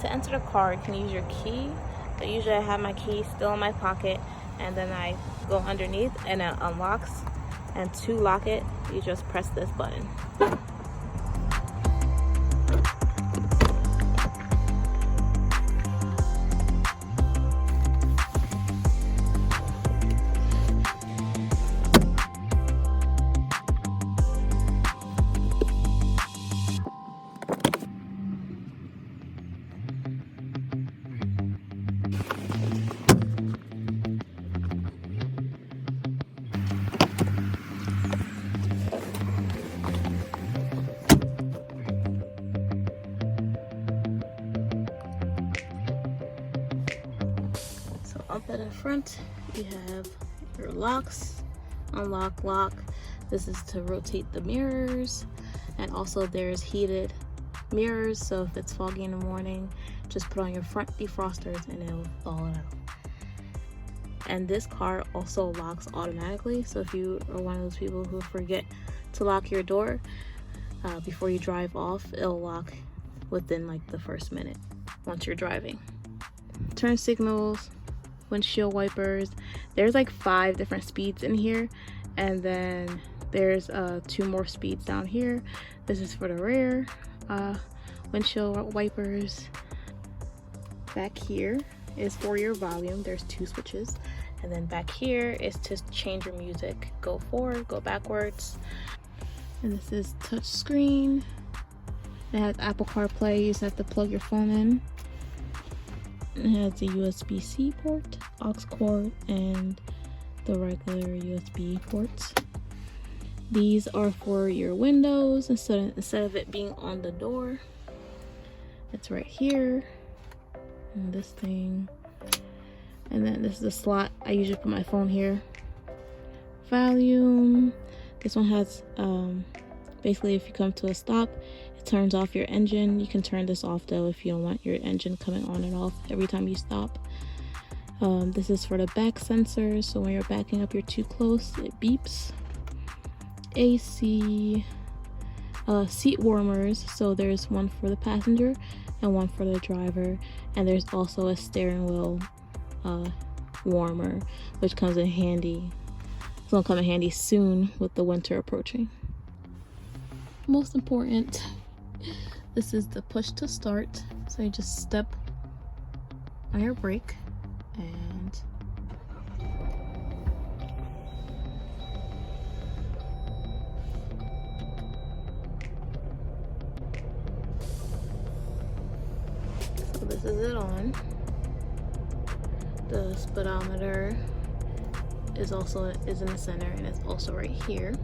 To enter the car, you can use your key. But usually I have my key still in my pocket, and then I go underneath and it unlocks. And to lock it, you just press this button. So up at the front, you have your locks, unlock, lock. This is to rotate the mirrors, and also there's heated mirrors, so if it's foggy in the morning, just put on your front defrosters and it'll thaw it out. And this car also locks automatically, so if you are one of those people who forget to lock your door before you drive off, it'll lock within like the first minute once you're driving. Turn signals, windshield wipers. There's like 5 different speeds in here, and then there's 2 more speeds down here. This is for the rear windshield wipers. Back here is for your volume. There's 2 switches, and then back here is to change your music. Go forward, go backwards. And this is touch screen. It has Apple CarPlay. You just have to plug your phone in. It has a USB-C port, aux cord, and the regular USB ports. These are for your windows instead of it being on the door. It's right here. And this thing. And then this is the slot. I usually put my phone here. Volume. This one has basically if you come to a stop, it turns off your engine. You can turn this off though if you don't want your engine coming on and off every time you stop. This is for the back sensors, so when you're backing up, you're too close, it beeps. AC, seat warmers, so there's one for the passenger and one for the driver, and there's also a steering wheel warmer, which comes in handy. It's gonna come in handy soon with the winter approaching. Most important, this is the push to start, so you just step on your brake and so this is it on. The speedometer is in the center, and it's also right here.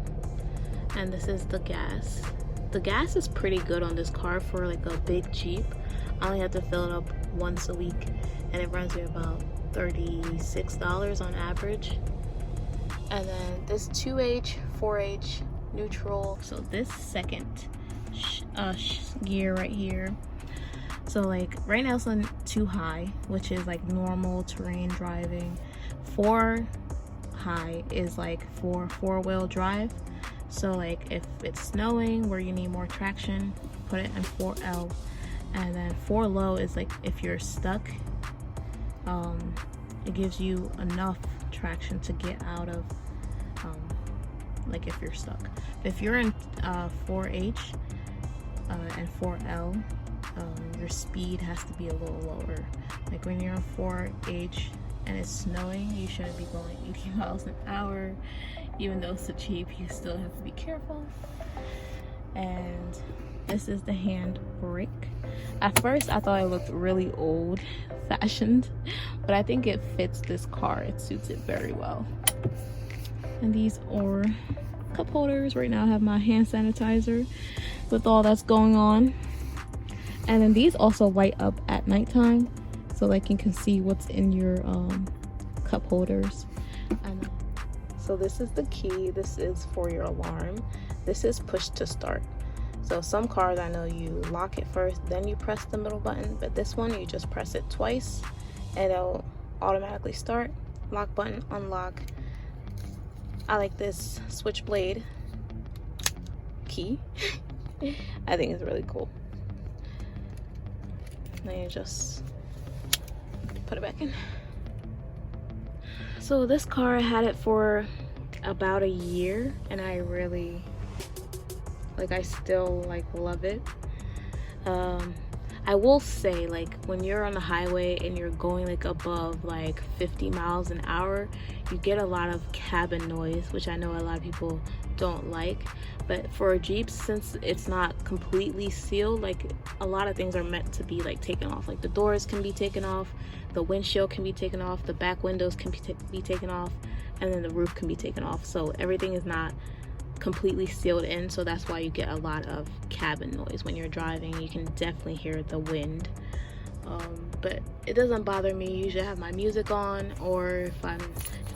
And this is the gas. The gas is pretty good on this car for like a big Jeep. I only have to fill it up once a week, and it runs me about $36 on average. And then this 2H, 4H, neutral. So this second gear right here. So like right now it's on 2 high, which is like normal terrain driving. 4 high is like for 4-wheel drive. So like if it's snowing where you need more traction, put it in 4L. And then 4 low is like if you're stuck, it gives you enough traction to get out of like if you're stuck. If you're in 4H and 4L, your speed has to be a little lower. Like when you're in 4H and it's snowing, you shouldn't be going 80 miles an hour. Even though it's a Jeep, you still have to be careful. And this is the hand brake. At first I thought it looked really old fashioned, but I think it fits this car. It suits it very well. And these are cup holders. Right now I have my hand sanitizer with all that's going on. And then these also light up at nighttime, so like you can see what's in your cup holders. And so this is the key. This is for your alarm. This is push to start. So some cars I know you lock it first, then you press the middle button, but this one you just press it twice and it'll automatically start. Lock button, unlock. I like this switchblade key. I think it's really cool. then you just put it back in. So this car, I had it for about a year, and I really I still love it. I will say, when you're on the highway and you're going above 50 miles an hour, you get a lot of cabin noise, which I know a lot of people don't like. But for a Jeep, since it's not completely sealed, a lot of things are meant to be taken off. The doors can be taken off, the windshield can be taken off, the back windows can be taken off, and then the roof can be taken off. So everything is not completely sealed in, so that's why you get a lot of cabin noise when you're driving. You can definitely hear the wind, but it doesn't bother me. Usually I have my music on, or if I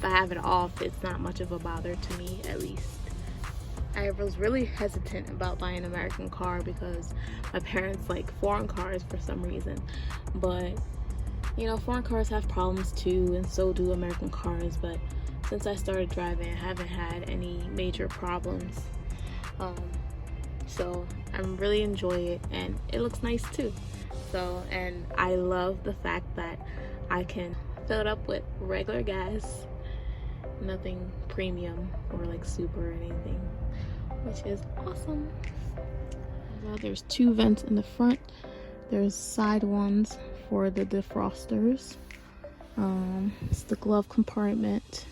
have it off, it's not much of a bother to me, at least. I was really hesitant about buying an American car because my parents like foreign cars for some reason, but you know, foreign cars have problems too, and so do American cars. But since I started driving, I haven't had any major problems, so I'm really enjoying it, and it looks nice too. So, and I love the fact that I can fill it up with regular gas, nothing premium or super or anything, which is awesome. Now there's 2 vents in the front. There's side ones for the defrosters. It's the glove compartment,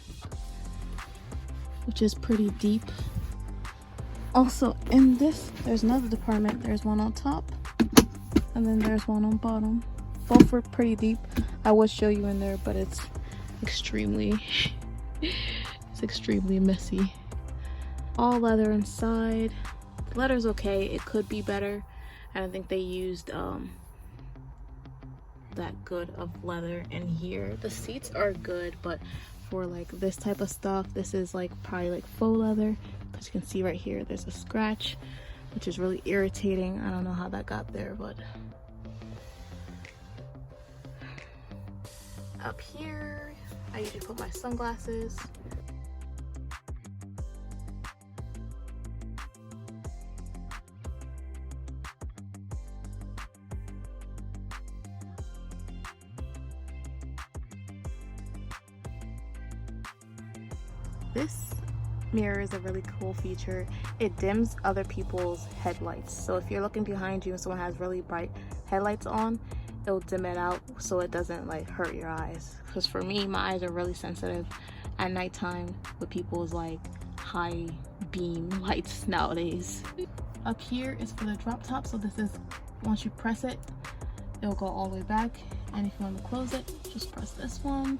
which is pretty deep. Also in this, there's another compartment. There's one on top, and then there's one on bottom. Both are pretty deep. I would show you in there, but it's extremely messy. All leather inside. The leather's okay. It could be better. I don't think they used that good of leather in here. The seats are good, but for this type of stuff, this is probably faux leather, because you can see right here there's a scratch, which is really irritating. I don't know how that got there, but up here I usually put my sunglasses. This mirror is a really cool feature. It dims other people's headlights. So if you're looking behind you and someone has really bright headlights on, it'll dim it out so it doesn't hurt your eyes. Because for me, my eyes are really sensitive at nighttime with people's high beam lights nowadays. Up here is for the drop top. So this is, once you press it, it'll go all the way back. And if you want to close it, just press this one.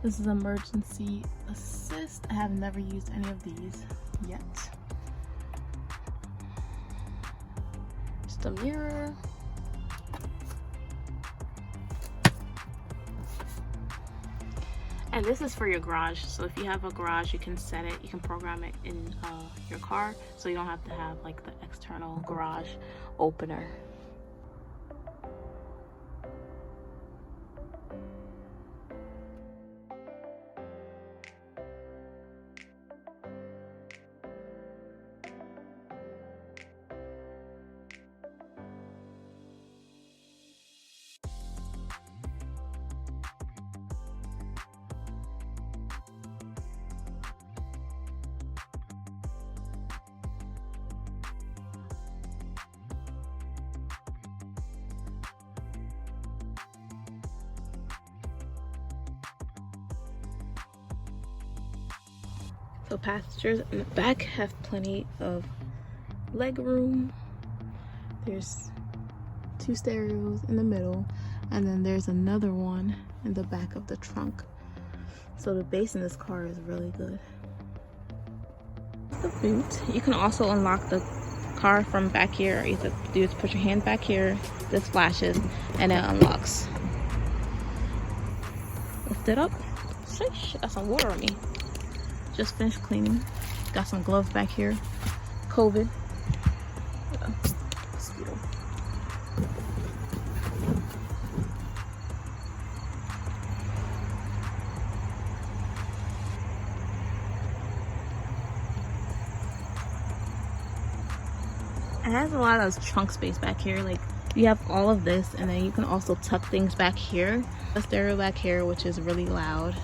This is emergency assist. I have never used any of these yet. Just a mirror. And this is for your garage. So if you have a garage, you can set it, you can program it in your car, so you don't have to have the external garage opener. So passengers in the back have plenty of leg room. There's 2 stereos in the middle, and then there's another one in the back of the trunk. So the bass in this car is really good. The boot. You can also unlock the car from back here. All you have to do is put your hand back here, this flashes, and it unlocks. Lift it up. Sheesh, got some water on me. Just finished cleaning. Got some gloves back here. COVID. Yeah. Mosquito. It has a lot of trunk space back here. you have all of this, and then you can also tuck things back here. A stereo back here, which is really loud.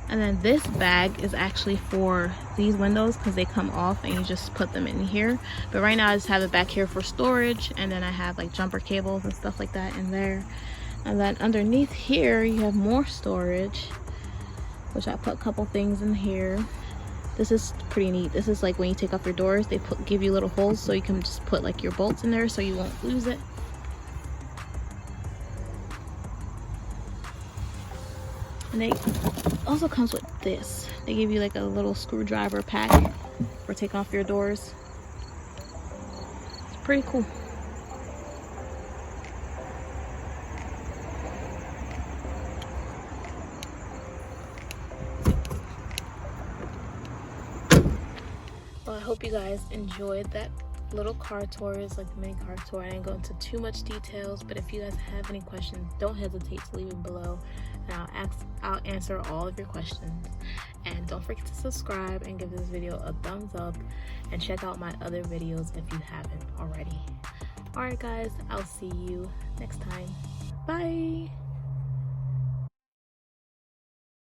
And then this bag is actually for these windows because they come off and you just put them in here. But right now I just have it back here for storage, and then I have like jumper cables and stuff like that in there. And then underneath here you have more storage, which I put a couple things in here. This is pretty neat. This is like when you take off your doors, they give you little holes so you can just put like your bolts in there so you won't lose it. And they also comes with this. They give you like a little screwdriver pack for taking off your doors. It's pretty cool. Well, I hope you guys enjoyed that little car tour. It's like a mini car tour. I didn't go into too much details, but if you guys have any questions, don't hesitate to leave them below, and I'll answer all of your questions. And don't forget to subscribe and give this video a thumbs up, and check out my other videos if you haven't already. Alright guys, I'll see you next time. Bye.